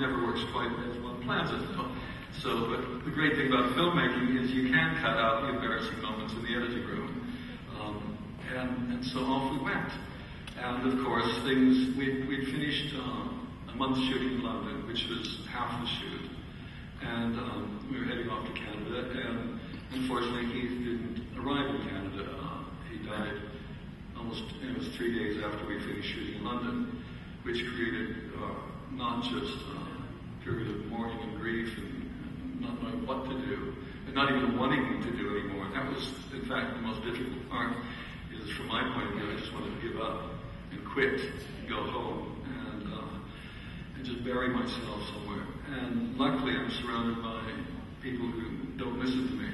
never works quite as one plans it. So, but the great thing about filmmaking is you can cut out the embarrassing moments in the editing room. And so off we went. And of course, we'd finished a month's shooting in London, which was half the shoot. And we were heading off to Canada, and unfortunately Heath didn't arrive in Canada. He died it was 3 days after we finished shooting in London, which created not just a period of mourning and grief and not knowing what to do, and not even wanting to do anymore. That was, in fact, the most difficult part, is from my point of view, I just wanted to give up and quit and go home and just bury myself somewhere. And luckily I'm surrounded by people who don't listen to me.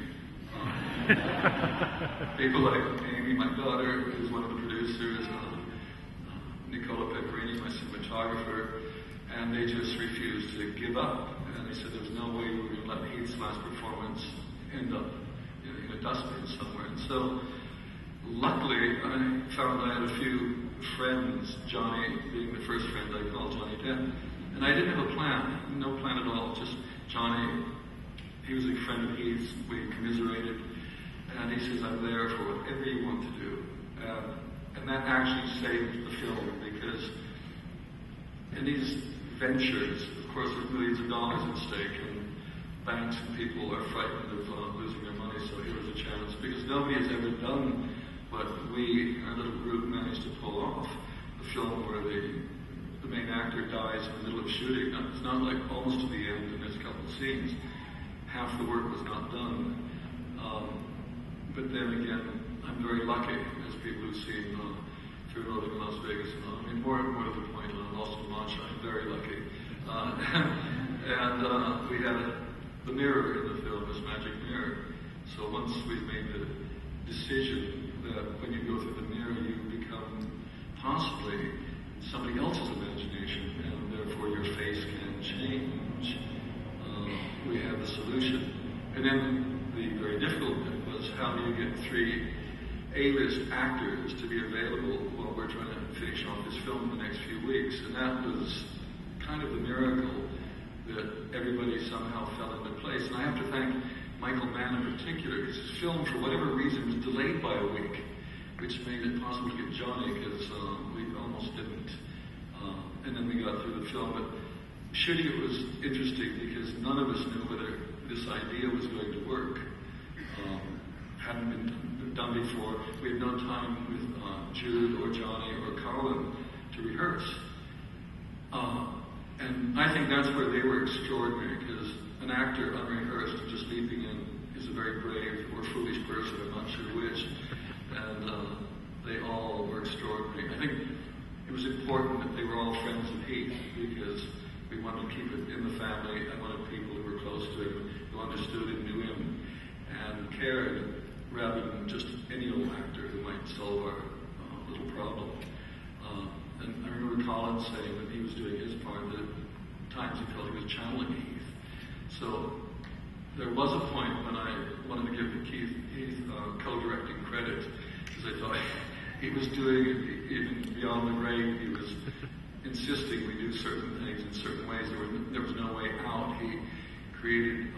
People like Amy, my daughter, who's one of the producers, Nicola Peperini, my cinematographer, and they just refused to give up. And they said there's no way we were going to let Heath's last performance end up in a dustbin somewhere. And so, luckily, I found I had a few friends, Johnny being the first friend I called, Johnny Depp. And I didn't have a plan, no plan at all, just Johnny. He was a friend of Heath's, we commiserated, and he says, I'm there for whatever you want to do. And that actually saved the film, because in these ventures, of course, there's millions of dollars at stake, and banks and people are frightened of losing their money, so here was a chance, because nobody has ever done what we, our little group, managed to pull off. The film where the main actor dies in the middle of shooting. It's not like almost to the end, and there's a couple of scenes. Half the work was not done. But then again, I'm very lucky, as people who've seen Fear and Loathing in Las Vegas. I mean, more to the point, Lost in Mancha, I'm very lucky. And we had the mirror in the film, this magic mirror. So once we've made the decision that when you go through the mirror, you become possibly somebody else's imagination, and therefore your face can change. We have the solution. And then the very difficult bit was, how do you get 3 A-list actors to be available while we're trying to finish off this film in the next few weeks? And that was kind of the miracle that everybody somehow fell into place. And I have to thank Michael Mann in particular, because his film, for whatever reason, was delayed by a week, which made it possible to get Johnny, because we almost didn't. And then we got through the film. But shooting it was interesting because none of us knew whether this idea was going to work. Hadn't been done before. We had no time with Jude or Johnny or Colin to rehearse. And I think that's where they were extraordinary, because an actor unrehearsed just leaping in is a very brave or foolish person, I'm not sure which. And they all were extraordinary. I think it was important that they were all friends of Heath, because we wanted to keep it in the family. I wanted people who were close to him, who understood and knew him, and cared, rather than just any old actor who might solve our little problem. And I remember Colin saying that he was doing his part, that at times he felt he was channeling Heath. So there was a point when I wanted to give Heath co-directing credit, because I thought he was doing it even beyond the grave. He was insisting we do certain things in certain ways. There was no way out. He created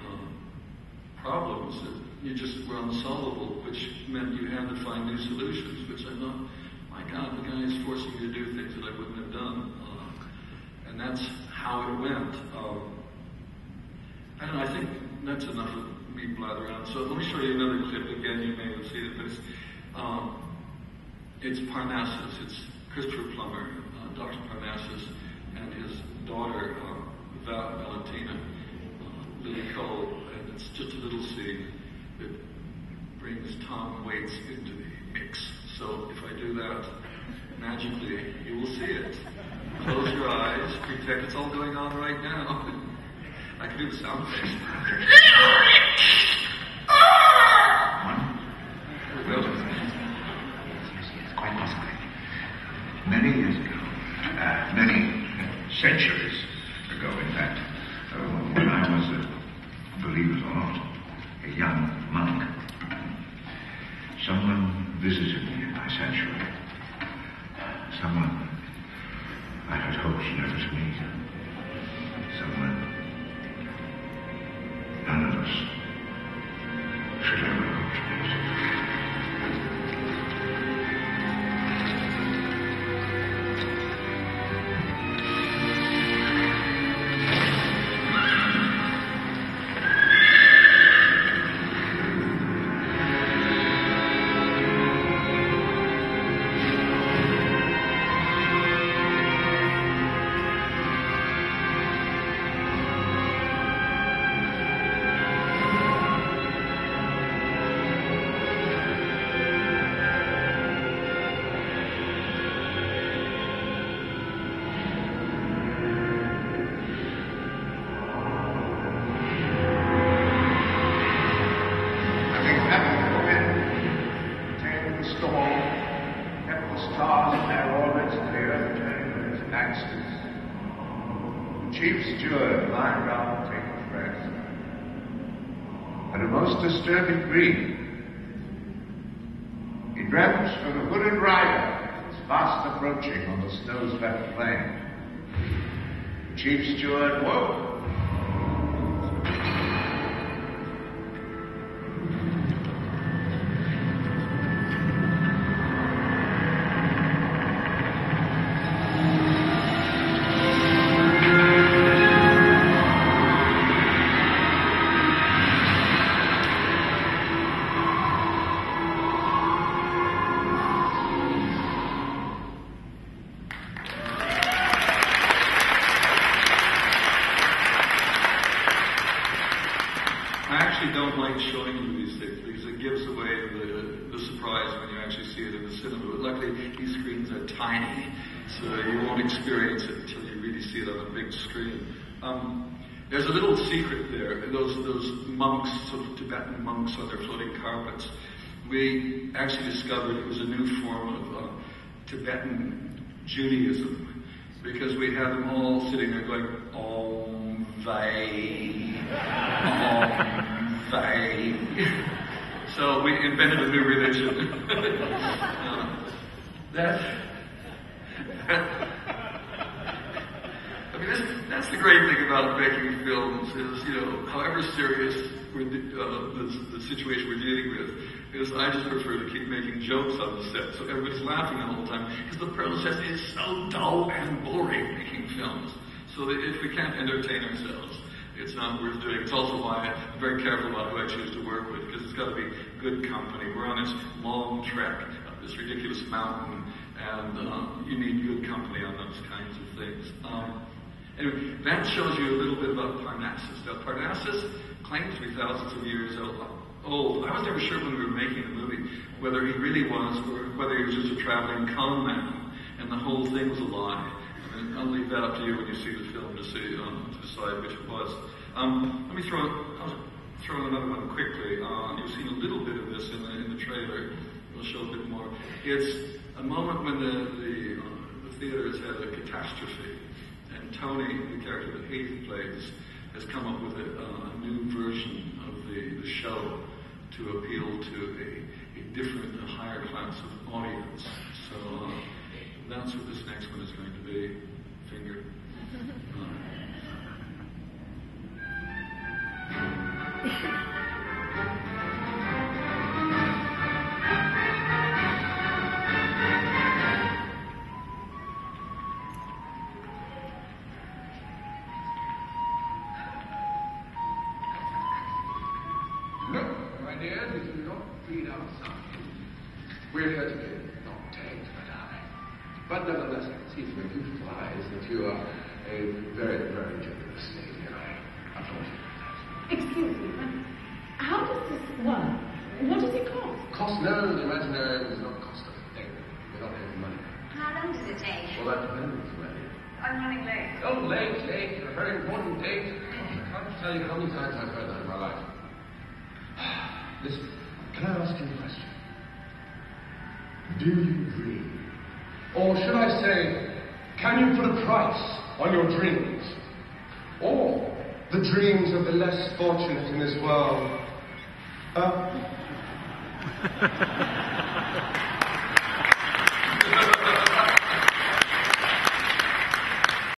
problems that you just were unsolvable, which meant you had to find new solutions, which I thought, my God, the guy is forcing me to do things that I wouldn't have done. And that's how it went. I don't know, I think that's enough of me blathering on. So let me show you another clip. Again, you may have seen it, but it's Parnassus. It's Christopher Plummer, Dr. Parnassus, and his daughter, Valentina, Lily Cole. And it's just a little scene that brings Tom Waits into the mix. So if I do that, magically, you will see it. Close your eyes, pretend it's all going on right now. I can do the sound effects. Yes, quite possibly. Many years ago, many centuries ago, in fact, when I was, believe it or not, a young monk, someone visited me in my sanctuary. Someone I had hoped never to meet. Someone chief steward lying down taking rest. At a most disturbing dream, he dreamt of a hooded rider fast approaching on the snow-swept plain. The chief steward woke. Showing you these things because it gives away the surprise when you actually see it in the cinema. But luckily, these screens are tiny, so you won't experience it until you really see it on a big screen. There's a little secret there. Those monks, sort of Tibetan monks on their floating carpets, we actually discovered it was a new form of Tibetan Judaism, because we had them all sitting there going, Om Vai, Om. So we invented a new religion. That's the great thing about making films is, however serious the situation we're dealing with, is I just prefer to keep making jokes on the set, so everybody's laughing the whole time, because the process is so dull and boring making films. So that if we can't entertain ourselves, it's not worth doing. It's also why I'm very careful about who I choose to work with, because it's got to be good company. We're on this long trek up this ridiculous mountain, and you need good company on those kinds of things. Anyway, that shows you a little bit about Parnassus. Now, Parnassus claims to be thousands of years old. I was never sure when we were making the movie whether he really was, or whether he was just a traveling con man, and the whole thing was a lie. I'll leave that up to you when you see the film to see to decide which it was. Let me throw in another one quickly. You've seen a little bit of this in the trailer. We'll show a bit more. It's a moment when the theater has had a catastrophe, and Tony, the character that Heath plays, has come up with a new version of the show to appeal to a different, higher class of audience. So that's what this next one is going to be. Finger. No, my dear, this is not feed outside. We're here today, not tamed, but nevertheless, I can see from your beautiful eyes that you are a very, very generous lady, and I applaud you for that. Excuse me, but how does this work? What does it cost? Cost? No, the Imaginarium does not cost a thing. We're not having money. How long does it take? Well, that depends, really. I'm running late. Oh, late. A very important date. I can't tell you how many times I've heard that in my life. Listen, can I ask you a question? Do you dream? Or should I say, can you put a price on your dreams? Or the dreams of the less fortunate in this world?